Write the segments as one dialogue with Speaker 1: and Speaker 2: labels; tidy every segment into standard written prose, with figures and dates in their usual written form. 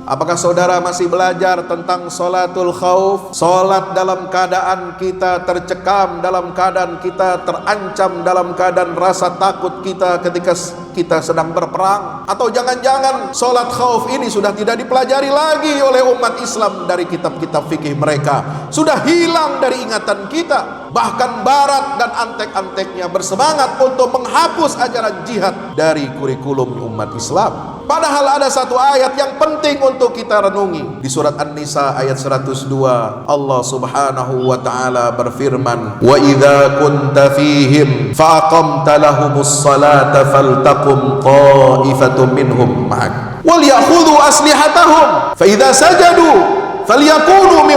Speaker 1: Apakah saudara masih belajar tentang sholatul khauf? Sholat dalam keadaan kita tercekam, dalam keadaan kita terancam, dalam keadaan rasa takut kita ketika kita sedang berperang? Atau jangan-jangan sholat khauf ini sudah tidak dipelajari lagi oleh umat Islam dari kitab-kitab fikih mereka, sudah hilang dari ingatan kita. Bahkan barat dan antek-anteknya bersemangat untuk menghapus ajaran jihad dari kurikulum umat Islam. Padahal ada satu ayat yang penting untuk kita renungi. Di surat An-Nisa ayat 102, Allah subhanahu wa ta'ala berfirman, wa idza kunta fihim fa aqamta lahumus salata faltaqum ta'ifatun minhum ma'ak wal ya'khudhu aslihatahum fa idza sajadu falyakunu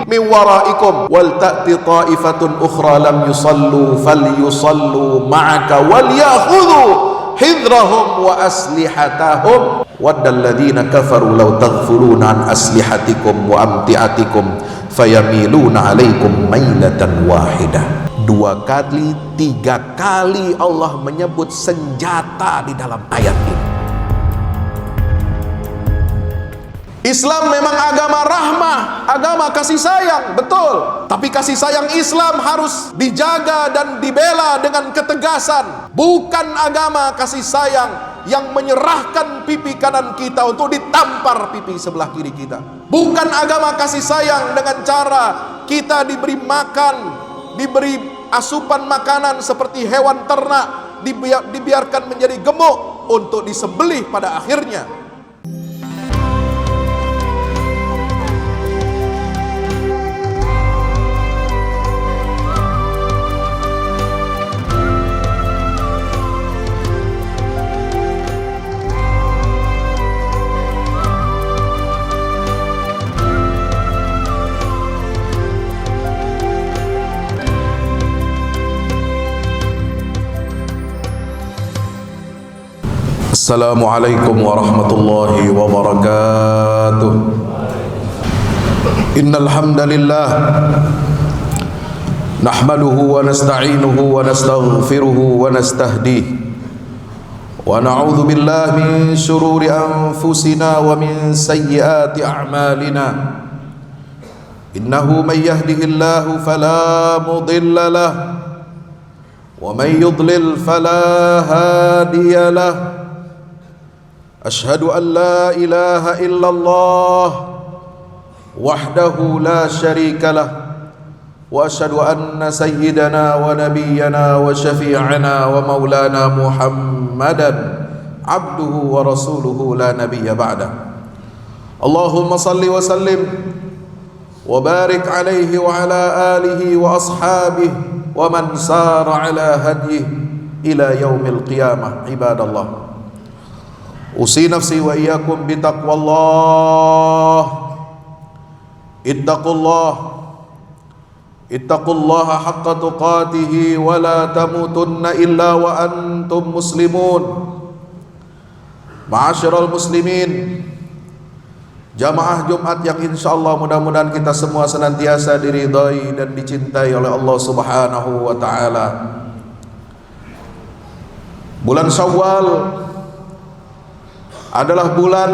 Speaker 1: min waraikum wal ta'ti ta'ifatun ukhra lam yusallu falyusallu ma'aka wal ya'khudhu hidrahum wa aslihatahum waddal ladzina kafaru law taghfuluna an aslihatikum wa amtiatikum fayamiluna alaikum mailatan wahidah. 2 kali 3 kali Allah menyebut senjata di dalam ayat ini. Islam memang agama rahmah, agama kasih sayang, betul. Tapi kasih sayang Islam harus dijaga dan dibela dengan ketegasan. Bukan agama kasih sayang yang menyerahkan pipi kanan kita untuk ditampar pipi sebelah kiri kita. Bukan agama kasih sayang dengan cara kita diberi makan, diberi asupan makanan seperti hewan ternak, dibiarkan menjadi gemuk untuk disembelih pada akhirnya. Assalamualaikum warahmatullahi wabarakatuh. Innal hamdalillah nahmaduhu wa nasta'inuhu wa nastaghfiruhu wa nastahdihi wa na'udzu billahi min shururi anfusina wa min sayyiati a'malina. Innahu may yahdihillahu fala mudilla lahu wa may yudlil fala hadiya lahu. Ashhadu an la ilaha illallah wahdahu la syarika lah wa ashhadu anna sayyidana wa nabiyyana wa syafi'ana wa maulana Muhammadan abduhu wa rasuluhu la nabiyya ba'da. Allahumma salli wa sallim wa barik alaihi wa ala alihi wa ashabihi wa man sara ala hadyihi ila yaumil qiyamah. Ibadallah, usi nafsi wa iyyakum bitaqwallah. Ittaqullaha haqqa tuqatih wa la tamutunna illa wa antum muslimun. Ma'asyiral muslimin, jamaah Jumat yang insyaallah mudah-mudahan kita semua senantiasa diridhai dan dicintai oleh Allah Subhanahu wa taala. Bulan Syawal adalah bulan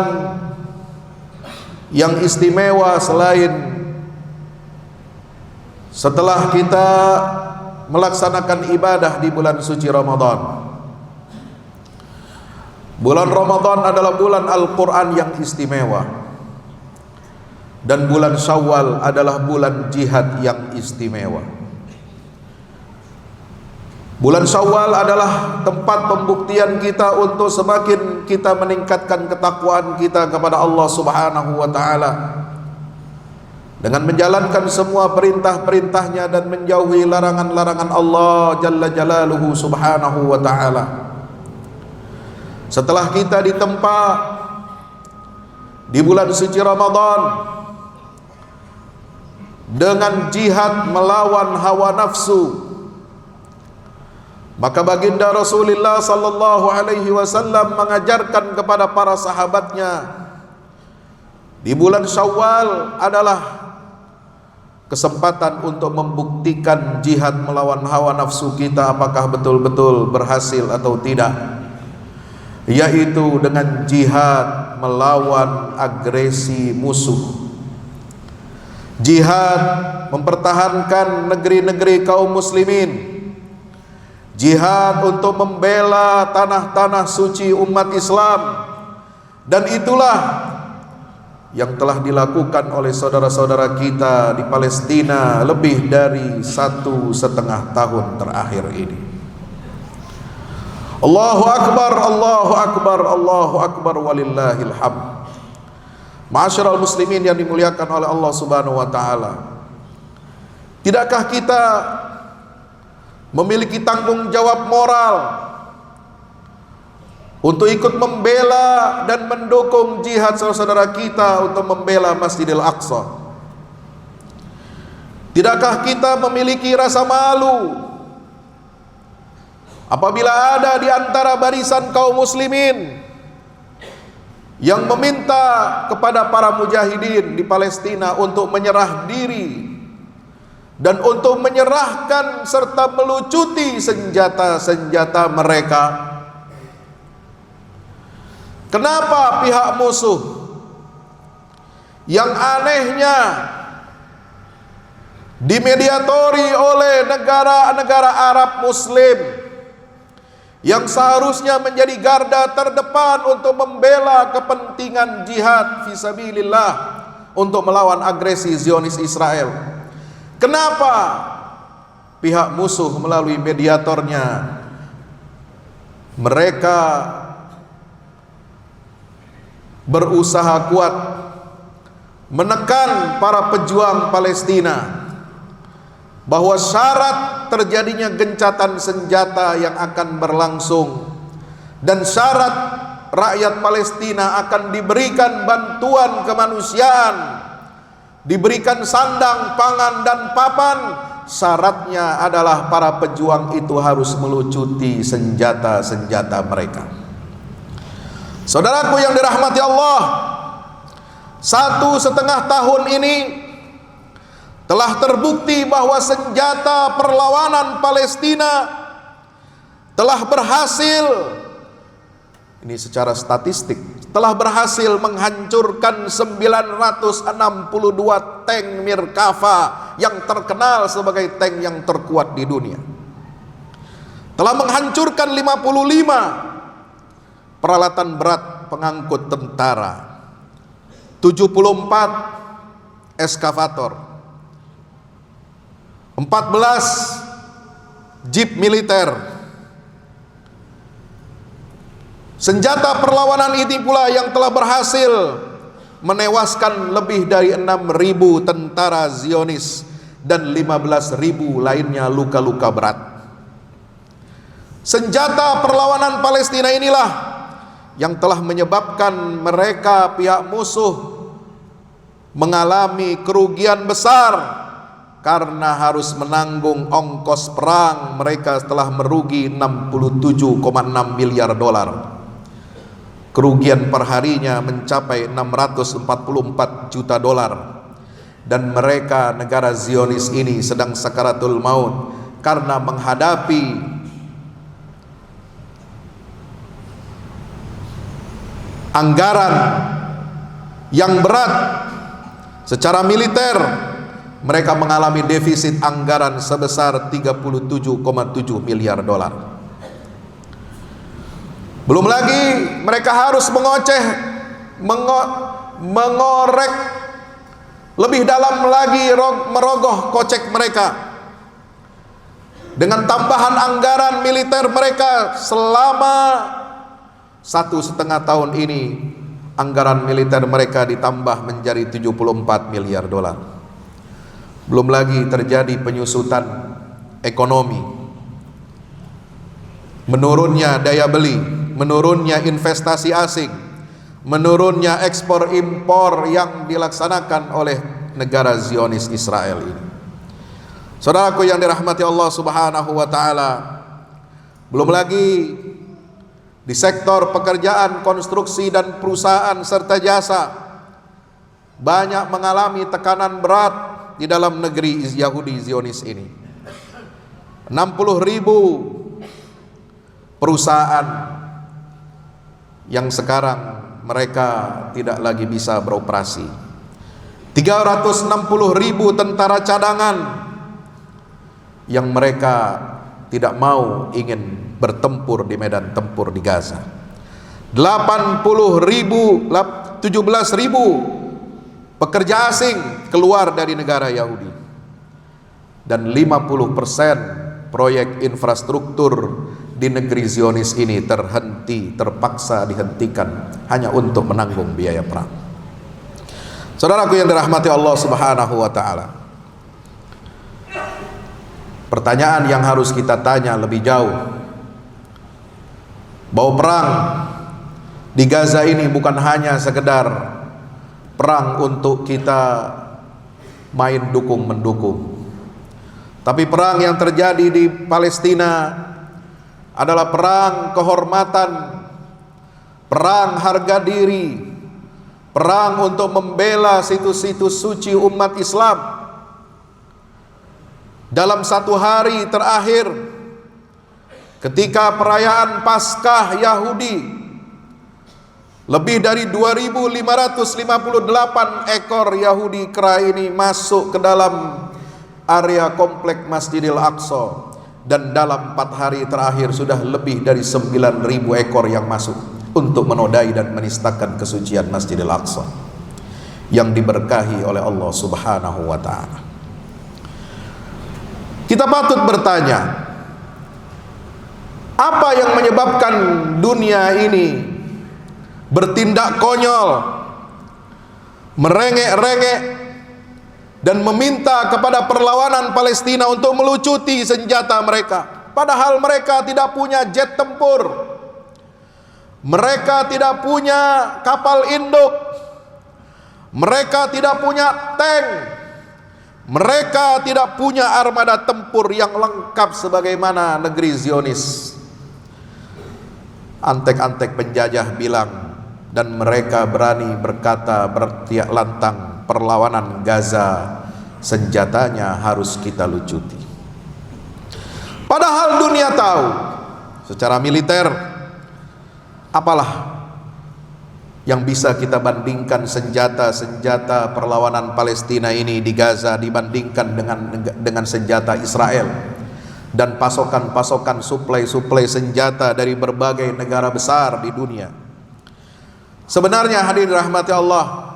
Speaker 1: yang istimewa setelah kita melaksanakan ibadah di bulan suci Ramadan. Bulan Ramadan adalah bulan Al-Quran yang istimewa, dan bulan Syawal adalah bulan jihad yang istimewa. Bulan Syawal adalah tempat pembuktian kita untuk semakin kita meningkatkan ketakwaan kita kepada Allah Subhanahu wa ta'ala dengan menjalankan semua perintah-perintahnya dan menjauhi larangan-larangan Allah Jalla Jalaluhu Subhanahu wa ta'ala. Setelah kita ditempa di bulan suci Ramadan dengan jihad melawan hawa nafsu, maka baginda Rasulullah sallallahu alaihi wasallam mengajarkan kepada para sahabatnya, di bulan Syawal adalah kesempatan untuk membuktikan jihad melawan hawa nafsu kita apakah betul-betul berhasil atau tidak. yaitu dengan jihad melawan agresi musuh, jihad mempertahankan negeri-negeri kaum muslimin, jihad untuk membela tanah-tanah suci umat Islam. Dan itulah yang telah dilakukan oleh saudara-saudara kita di Palestina lebih dari 1,5 tahun terakhir ini. Allahu Akbar, Allahu Akbar, Allahu Akbar, walillahil hamd. Ma'asyiral muslimin yang dimuliakan oleh Allah Subhanahu wa taala, tidakkah kita memiliki tanggung jawab moral untuk ikut membela dan mendukung jihad saudara-saudara kita untuk membela Masjidil Aqsa? Tidakkah kita memiliki rasa malu apabila ada di antara barisan kaum muslimin yang meminta kepada para mujahidin di Palestina untuk menyerah diri dan untuk menyerahkan serta melucuti senjata-senjata mereka? Kenapa pihak musuh yang anehnya dimediatori oleh negara-negara Arab Muslim yang seharusnya menjadi garda terdepan untuk membela kepentingan jihad fisabilillah untuk melawan agresi Zionis Israel, kenapa pihak musuh melalui mediatornya mereka berusaha kuat menekan para pejuang Palestina bahwa syarat terjadinya gencatan senjata yang akan berlangsung dan syarat rakyat Palestina akan diberikan bantuan kemanusiaan, diberikan sandang, pangan dan papan, syaratnya adalah para pejuang itu harus melucuti senjata-senjata mereka. Saudaraku yang dirahmati Allah, 1,5 tahun ini telah terbukti bahwa senjata perlawanan Palestina telah berhasil, ini secara statistik, telah berhasil menghancurkan 962 tank Mirkava yang terkenal sebagai tank yang terkuat di dunia. Telah menghancurkan 55 peralatan berat pengangkut tentara, 74 eskavator, 14 jeep militer. Senjata perlawanan ini pula yang telah berhasil menewaskan lebih dari 6.000 tentara Zionis dan 15.000 lainnya luka-luka berat. Senjata perlawanan Palestina inilah yang telah menyebabkan mereka, pihak musuh, mengalami kerugian besar karena harus menanggung ongkos perang. Mereka telah merugi 67,6 miliar dolar. Kerugian perharinya mencapai 644 juta dolar. Dan mereka, negara Zionis ini, sedang sakaratul maut karena menghadapi anggaran yang berat secara militer. Mereka mengalami defisit anggaran sebesar 37,7 miliar dolar. Belum lagi mereka harus mengorek lebih dalam lagi merogoh kocek mereka dengan tambahan anggaran militer mereka. Selama 1,5 tahun ini anggaran militer mereka ditambah menjadi 74 miliar dolar. Belum lagi terjadi penyusutan ekonomi, menurunnya daya beli, menurunnya investasi asing, menurunnya ekspor impor yang dilaksanakan oleh negara Zionis Israel ini. Saudaraku yang dirahmati Allah Subhanahu wa taala, belum lagi di sektor pekerjaan, konstruksi dan perusahaan serta jasa banyak mengalami tekanan berat di dalam negeri Yahudi Zionis ini. 60.000 perusahaan yang sekarang mereka tidak lagi bisa beroperasi. 360.000 tentara cadangan yang mereka tidak mau ingin bertempur di medan tempur di Gaza. 17.000 pekerja asing keluar dari negara Yahudi, dan 50% proyek infrastruktur di negeri Zionis ini terpaksa dihentikan hanya untuk menanggung biaya perang. Saudaraku yang dirahmati Allah Subhanahu wa taala, pertanyaan yang harus kita tanya lebih jauh, bahwa perang di Gaza ini bukan hanya sekedar perang untuk kita main dukung-mendukung, tapi perang yang terjadi di Palestina adalah perang kehormatan, perang harga diri, perang untuk membela situs-situs suci umat Islam. Dalam satu hari terakhir, ketika perayaan Paskah Yahudi, lebih dari 2.558 ekor Yahudi kera ini masuk ke dalam area komplek Masjidil Aqsa. Dan dalam 4 hari terakhir sudah lebih dari 9.000 ekor yang masuk untuk menodai dan menistakan kesucian Masjidil Aqsa yang diberkahi oleh Allah Subhanahu wa ta'ala. Kita patut bertanya, apa yang menyebabkan dunia ini bertindak konyol, merengek-rengek, dan meminta kepada perlawanan Palestina untuk melucuti senjata mereka, padahal mereka tidak punya jet tempur, mereka tidak punya kapal induk, mereka tidak punya tank, mereka tidak punya armada tempur yang lengkap sebagaimana negeri Zionis. Antek-antek penjajah bilang, dan mereka berani berkata bertiak lantang, perlawanan Gaza senjatanya harus kita lucuti. Padahal dunia tahu secara militer, apalah yang bisa kita bandingkan senjata-senjata perlawanan Palestina ini di Gaza dibandingkan dengan senjata Israel dan pasokan-pasokan suplai senjata dari berbagai negara besar di dunia. Sebenarnya hadirin rahmati Allah,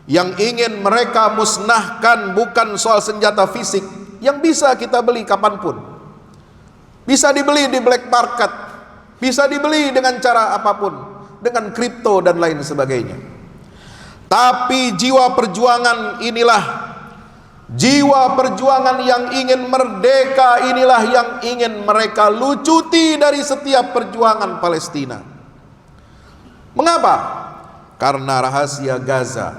Speaker 1: yang ingin mereka musnahkan bukan soal senjata fisik yang bisa kita beli kapanpun, bisa dibeli di black market, bisa dibeli dengan cara apapun, dengan kripto dan lain sebagainya. Tapi jiwa perjuangan inilah, jiwa perjuangan yang ingin merdeka inilah yang ingin mereka lucuti dari setiap perjuangan Palestina. Mengapa? Karena rahasia Gaza,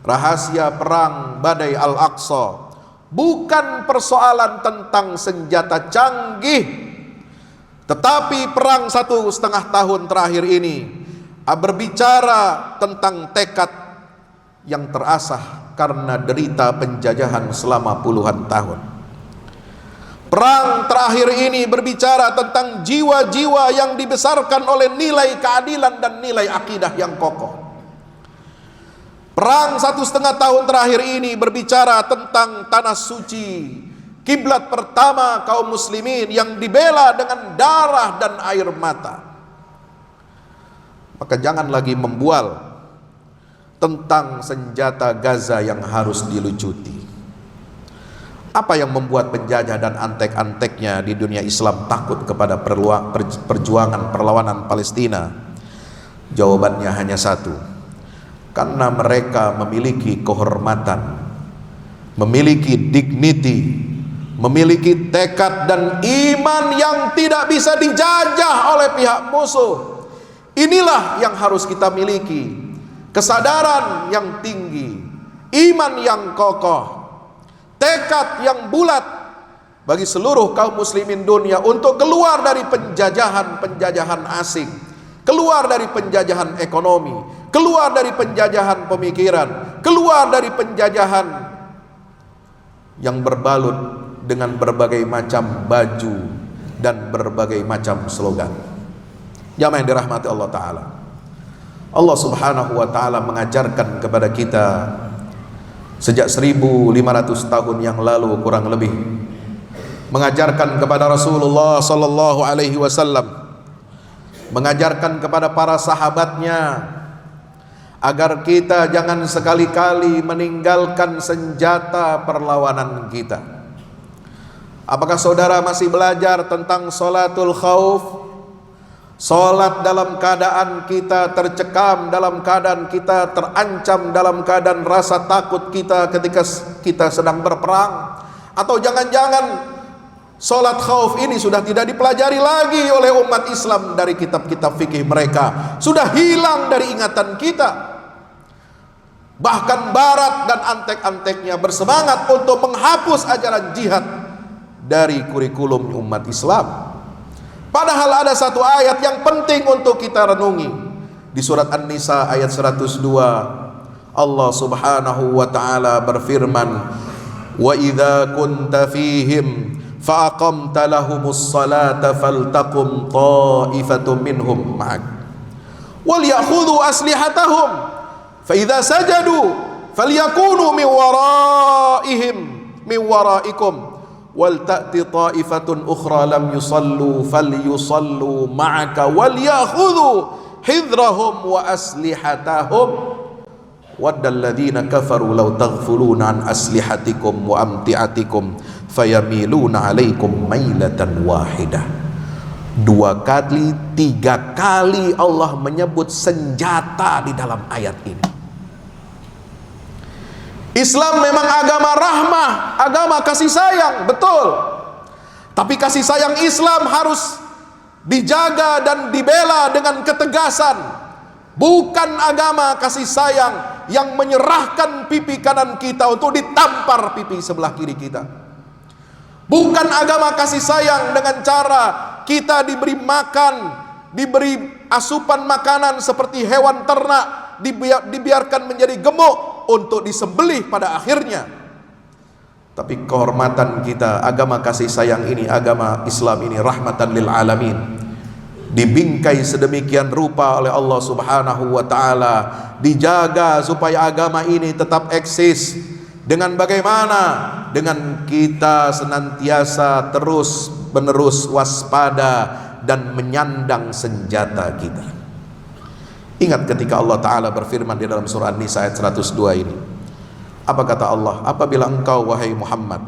Speaker 1: rahasia perang Badai Al-Aqsa bukan persoalan tentang senjata canggih, tetapi perang 1,5 tahun terakhir ini berbicara tentang tekad yang terasah karena derita penjajahan selama puluhan tahun. Perang terakhir ini berbicara tentang jiwa-jiwa yang dibesarkan oleh nilai keadilan dan nilai akidah yang kokoh. Perang 1,5 tahun terakhir ini berbicara tentang tanah suci, kiblat pertama kaum muslimin yang dibela dengan darah dan air mata. Maka jangan lagi membual tentang senjata Gaza yang harus dilucuti. Apa yang membuat penjajah dan antek-anteknya di dunia Islam takut kepada perjuangan perlawanan Palestina? Jawabannya hanya satu: karena mereka memiliki kehormatan, memiliki dignity, memiliki tekad dan iman yang tidak bisa dijajah oleh pihak musuh. Inilah yang harus kita miliki, kesadaran yang tinggi, iman yang kokoh, tekad yang bulat bagi seluruh kaum muslimin dunia untuk keluar dari penjajahan asing, keluar dari penjajahan ekonomi, keluar dari penjajahan pemikiran, keluar dari penjajahan yang berbalut dengan berbagai macam baju dan berbagai macam slogan. Jamaah yang dirahmati Allah Ta'ala, Allah Subhanahu wa taala mengajarkan kepada kita sejak 1500 tahun yang lalu kurang lebih, mengajarkan kepada Rasulullah sallallahu alaihi wasallam, mengajarkan kepada para sahabatnya agar kita jangan sekali-kali meninggalkan senjata perlawanan kita. Apakah saudara masih belajar tentang sholatul khauf? Salat dalam keadaan kita tercekam, dalam keadaan kita terancam, dalam keadaan rasa takut kita ketika kita sedang berperang. Atau jangan-jangan salat khauf ini sudah tidak dipelajari lagi oleh umat Islam dari kitab-kitab fikih mereka, sudah hilang dari ingatan kita. Bahkan Barat dan antek-anteknya bersemangat untuk menghapus ajaran jihad dari kurikulum umat Islam. Padahal ada satu ayat yang penting untuk kita renungi. Di surat An-Nisa ayat 102, Allah Subhanahu wa taala berfirman, "Wa idza kunta fihim fa aqamta lahumus salata faltaqum ta'ifatun minhum ma'ak wal ya'khudhu aslihatahum fa idza sajadu falyakunu min waraikum wal ta'ti ta'ifatun ukhra lam yusallu falyusallu ma'aka wal ya'khudhu hidrahum wa aslihatahum waddal ladzina kafaru law taghfuluna an aslihatikum wa amti'atikum fayamiluna 'alaikum mailatan wahidah." 2 kali, 3 kali Allah menyebut senjata di dalam ayat ini. Islam memang agama rahmah, agama kasih sayang, betul. Tapi kasih sayang Islam harus dijaga dan dibela dengan ketegasan. Bukan agama kasih sayang yang menyerahkan pipi kanan kita untuk ditampar pipi sebelah kiri kita. Bukan agama kasih sayang dengan cara kita diberi makan, diberi asupan makanan seperti hewan ternak, dibiarkan menjadi gemuk untuk disembelih pada akhirnya. Tapi kehormatan kita, agama kasih sayang ini, agama Islam ini rahmatan lil alamin, dibingkai sedemikian rupa oleh Allah Subhanahu wa taala, dijaga supaya agama ini tetap eksis. Dengan bagaimana? Dengan kita senantiasa terus menerus waspada dan menyandang senjata kita. Ingat ketika Allah Ta'ala berfirman di dalam surah An-Nisa ayat 102 ini. Apa kata Allah? Apabila engkau wahai Muhammad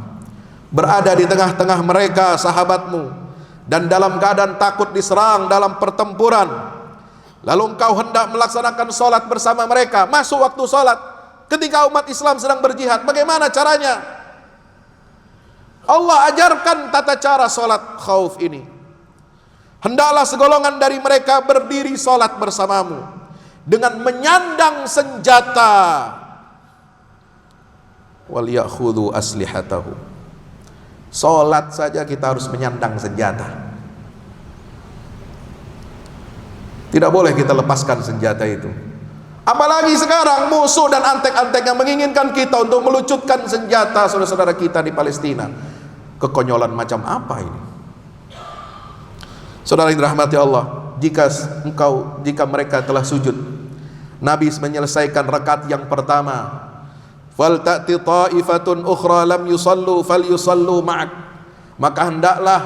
Speaker 1: berada di tengah-tengah mereka sahabatmu dan dalam keadaan takut diserang dalam pertempuran, lalu engkau hendak melaksanakan sholat bersama mereka, masuk waktu sholat ketika umat Islam sedang berjihad, bagaimana caranya? Allah ajarkan tata cara sholat khauf ini. Hendaklah segolongan dari mereka berdiri sholat bersamamu dengan menyandang senjata, wal ya'khudhu aslihatahum. Salat saja kita harus menyandang senjata. Tidak boleh kita lepaskan senjata itu. Apalagi sekarang musuh dan antek-antek yang menginginkan kita untuk melucutkan senjata saudara-saudara kita di Palestina. Kekonyolan macam apa ini? Saudara yang dirahmati Allah, jika mereka telah sujud, Nabi menyelesaikan rakaat yang pertama, fal ta'ti ta'ifatun ukhra lam yusallu falyusallu ma'ak, maka hendaklah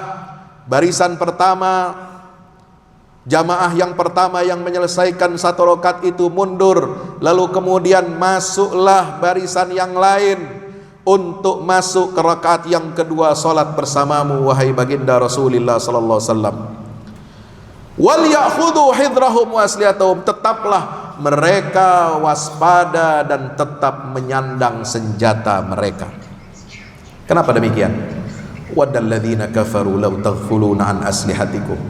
Speaker 1: barisan pertama, jamaah yang pertama yang menyelesaikan 1 rakaat itu mundur, lalu kemudian masuklah barisan yang lain untuk masuk ke rakaat yang kedua salat bersamamu wahai baginda Rasulullah sallallahu alaihi wasallam. Wal ya'khudhu hidrahum wa asliyatahum, tetaplah mereka waspada dan tetap menyandang senjata mereka. Kenapa demikian? Waddal ladzina kafaru law taghfuluna an aslihatikum,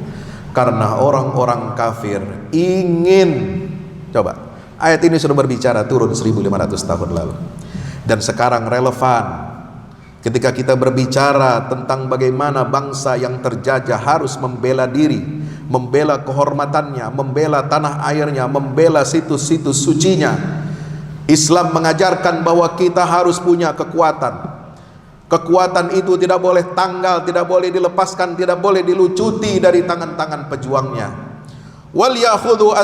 Speaker 1: karena orang-orang kafir ingin, coba, ayat ini sudah berbicara turun 1500 tahun lalu dan sekarang relevan ketika kita berbicara tentang bagaimana bangsa yang terjajah harus membela diri, membela kehormatannya, membela tanah airnya, membela situs-situs sucinya. Islam mengajarkan bahwa kita harus punya kekuatan. Kekuatan itu tidak boleh tanggal, tidak boleh dilepaskan, tidak boleh dilucuti dari tangan-tangan pejuangnya. wal yakhudhu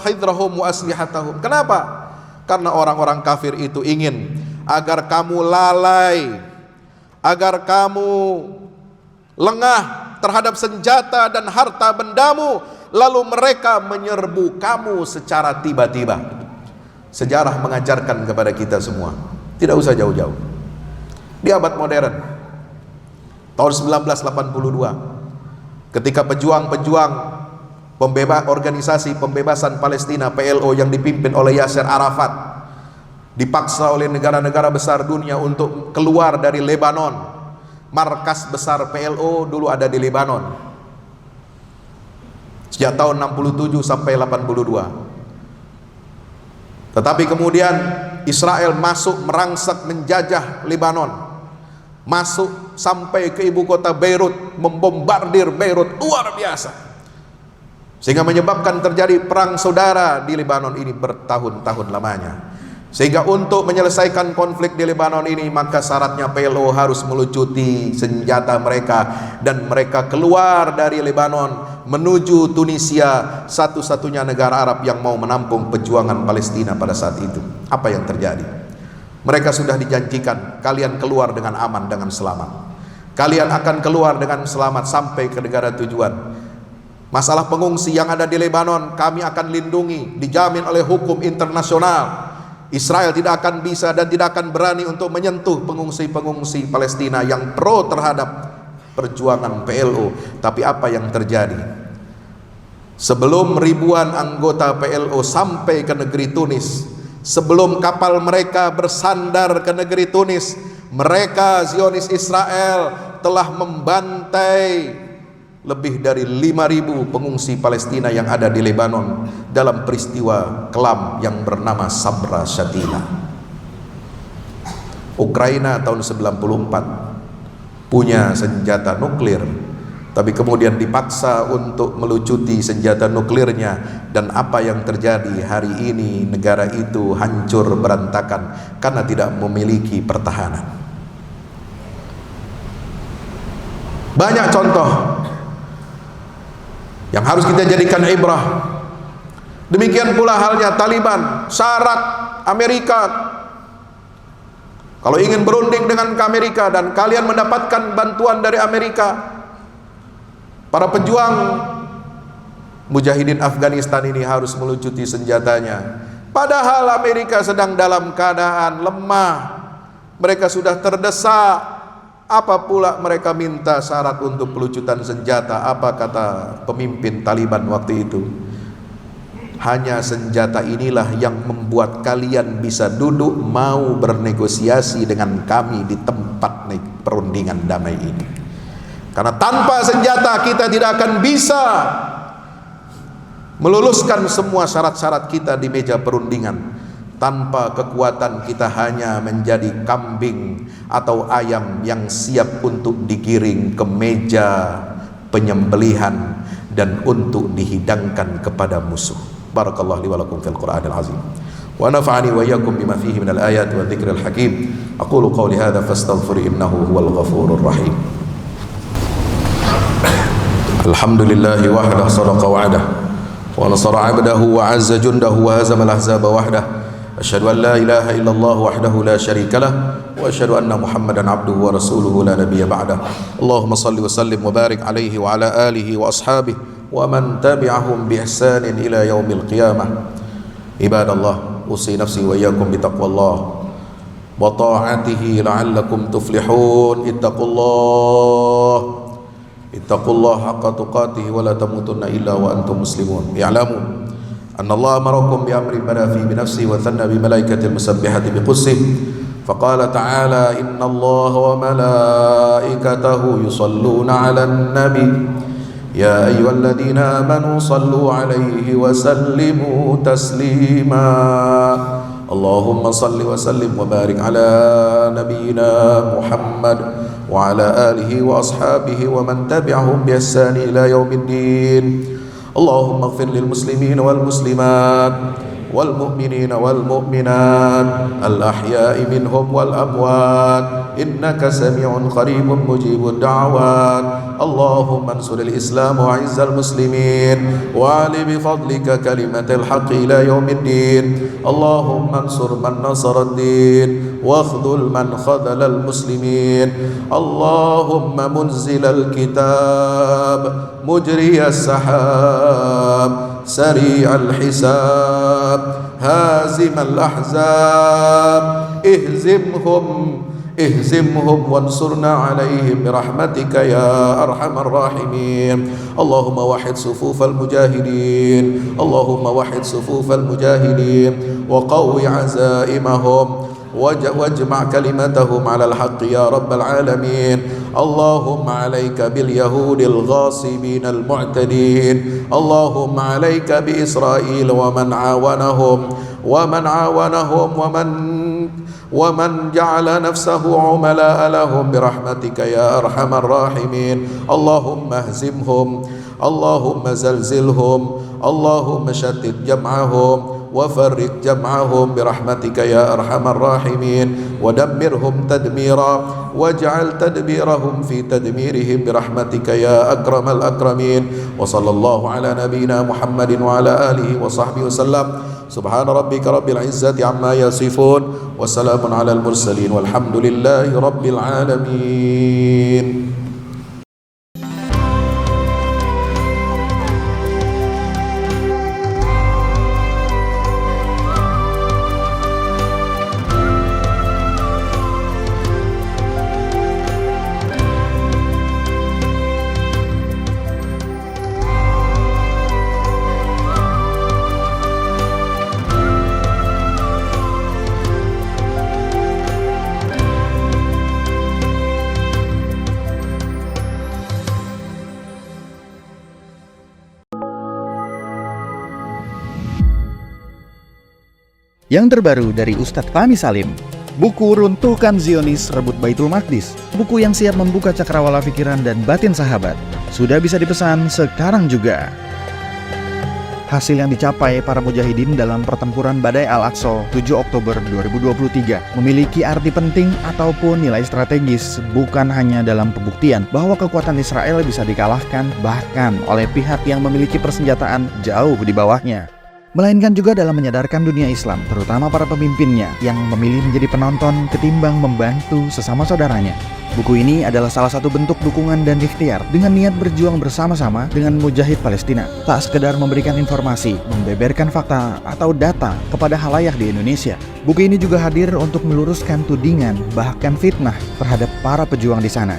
Speaker 1: hidrahum wa aslihatahum. Kenapa? Karena orang-orang kafir itu ingin agar kamu lalai, agar kamu lengah terhadap senjata dan harta bendamu, lalu mereka menyerbu kamu secara tiba-tiba. Sejarah mengajarkan kepada kita semua, tidak usah jauh-jauh. Di abad modern, tahun 1982, ketika pejuang-pejuang organisasi pembebasan Palestina PLO yang dipimpin oleh Yasser Arafat dipaksa oleh negara-negara besar dunia untuk keluar dari Lebanon. Markas besar PLO dulu ada di Lebanon sejak tahun 67 sampai 82. Tetapi kemudian Israel masuk merangsak menjajah Lebanon, masuk sampai ke ibu kota Beirut, membombardir Beirut luar biasa, sehingga menyebabkan terjadi perang saudara di Lebanon ini bertahun-tahun lamanya. Sehingga untuk menyelesaikan konflik di Lebanon ini, maka syaratnya PLO harus melucuti senjata mereka, dan mereka keluar dari Lebanon menuju Tunisia, satu-satunya negara Arab yang mau menampung perjuangan Palestina pada saat itu. Apa yang terjadi? Mereka sudah dijanjikan, kalian keluar dengan aman, dengan selamat. Kalian akan keluar dengan selamat sampai ke negara tujuan. Masalah pengungsi yang ada di Lebanon kami akan lindungi, dijamin oleh hukum internasional. Israel tidak akan bisa dan tidak akan berani untuk menyentuh pengungsi-pengungsi Palestina yang pro terhadap perjuangan PLO. Tapi apa yang terjadi? Sebelum ribuan anggota PLO sampai ke negeri Tunis, sebelum kapal mereka bersandar ke negeri Tunis, mereka Zionis Israel telah membantai lebih dari 5.000 pengungsi Palestina yang ada di Lebanon dalam peristiwa kelam yang bernama Sabra Shatina. Ukraina tahun 94 punya senjata nuklir, tapi kemudian dipaksa untuk melucuti senjata nuklirnya, dan apa yang terjadi hari ini? Negara itu hancur berantakan karena tidak memiliki pertahanan. Banyak contoh yang harus kita jadikan ibrah. Demikian pula halnya Taliban. Syarat Amerika, kalau ingin berunding dengan Amerika dan kalian mendapatkan bantuan dari Amerika, para pejuang mujahidin Afghanistan ini harus melucuti senjatanya. Padahal Amerika sedang dalam keadaan lemah, mereka sudah terdesak. Apa pula mereka minta syarat untuk pelucutan senjata? Apa kata pemimpin Taliban waktu itu? Hanya senjata inilah yang membuat kalian bisa duduk mau bernegosiasi dengan kami di tempat perundingan damai ini. Karena tanpa senjata kita tidak akan bisa meluluskan semua syarat-syarat kita di meja perundingan. Tanpa kekuatan kita hanya menjadi kambing atau ayam yang siap untuk digiring ke meja penyembelihan dan untuk dihidangkan kepada musuh. Barakallahu li wa lakum fil Qur'anil azim. Wa nafa'ani wa iyyakum bima fihi minal ayati wa dzikril hakim. Aqulu qawli hadza fastaghfiru innahu huwal ghafurur rahim. Alhamdulillahi wahdahu sadaqa wa'dah wa nasara 'abdahu wa 'azza jundahu wa hazama al-ahzaba wahdah. Asyhadu an la ilaha illallah wahdahu la syarika lah wa asyhadu anna Muhammadan abduhu wa rasuluhu la nabiyya ba'dah. Allahumma salli wa sallim wa barik alaihi wa ala alihi wa ashabihi wa man tabi'ahum bi ihsanin ila yaumil qiyamah. Ibadallah, usi nafsi wa iyyakum bi taqwallah wa ta'atihi la'allakum tuflihun. Ittaqullah haqqa tuqatih wa la tamutunna illa wa antum muslimun. Ya'lamu أن الله أمركم بأمر بدا فيه بنفسه وثنى بملائكة المسبحة بقدسه فقال تعالى إن الله وملائكته يصلون على النبي يا أيها الذين آمنوا صلوا عليه وسلموا تسليما اللهم صل وسلم وبارك على نبينا محمد وعلى آله وأصحابه ومن تبعهم بإحسان إلى يوم الدين اللهم اغفر للمسلمين والمسلمات والمؤمنين والمؤمنات الأحياء منهم والأموات إنك سميع قريب مجيب الدعوات اللهم انصر الإسلام وأعز المسلمين وأعل بفضلك كلمة الحق إلى يوم الدين اللهم انصر من نصر الدين واخذل من خذل المسلمين اللهم منزل الكتاب مجري السحاب سريع الحساب هازم الأحزاب اهزمهم وانصرنا عليهم برحمتك يا أرحم الراحمين اللهم وحد صفوف المجاهدين اللهم وحد صفوف المجاهدين وقوي عزائمهم واجمع كلمتهم على الحق يا رب العالمين اللهم عليك باليهود الغاصبين المعتدين اللهم عليك بإسرائيل ومن عاونهم ومن جعل نفسه عملاء لهم برحمتك يا أرحم الراحمين اللهم اهزمهم اللهم زلزلهم اللهم شتت جمعهم وفرق جمعهم برحمتك يا أرحم الراحمين ودمرهم تدميرا واجعل تدبيرهم في تدميرهم برحمتك يا أكرم الأكرمين وصلى الله على نبينا محمد وعلى آله وصحبه وسلم سبحان ربك رب العزة عما يصفون وسلام على المرسلين والحمد لله رب العالمين.
Speaker 2: Yang terbaru dari Ustadz Fahmi Salim, buku Runtuhkan Zionis Rebut Baitul Maqdis, buku yang siap membuka cakrawala pikiran dan batin sahabat, sudah bisa dipesan sekarang juga. Hasil yang dicapai para mujahidin dalam pertempuran Badai Al-Aqsa 7 Oktober 2023 memiliki arti penting ataupun nilai strategis, bukan hanya dalam pembuktian bahwa kekuatan Israel bisa dikalahkan bahkan oleh pihak yang memiliki persenjataan jauh di bawahnya, melainkan juga dalam menyadarkan dunia Islam, terutama para pemimpinnya yang memilih menjadi penonton ketimbang membantu sesama saudaranya. Buku ini adalah salah satu bentuk dukungan dan ikhtiar dengan niat berjuang bersama-sama dengan mujahid Palestina. Tak sekedar memberikan informasi, membeberkan fakta atau data kepada halayak di Indonesia. Buku ini juga hadir untuk meluruskan tudingan bahkan fitnah terhadap para pejuang di sana.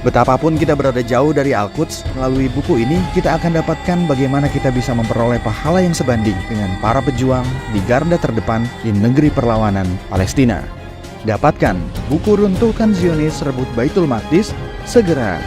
Speaker 2: Betapapun kita berada jauh dari Al-Quds, melalui buku ini kita akan dapatkan bagaimana kita bisa memperoleh pahala yang sebanding dengan para pejuang di garda terdepan di negeri perlawanan Palestina. Dapatkan buku Runtuhkan Zionis Rebut Baitul Maqdis segera.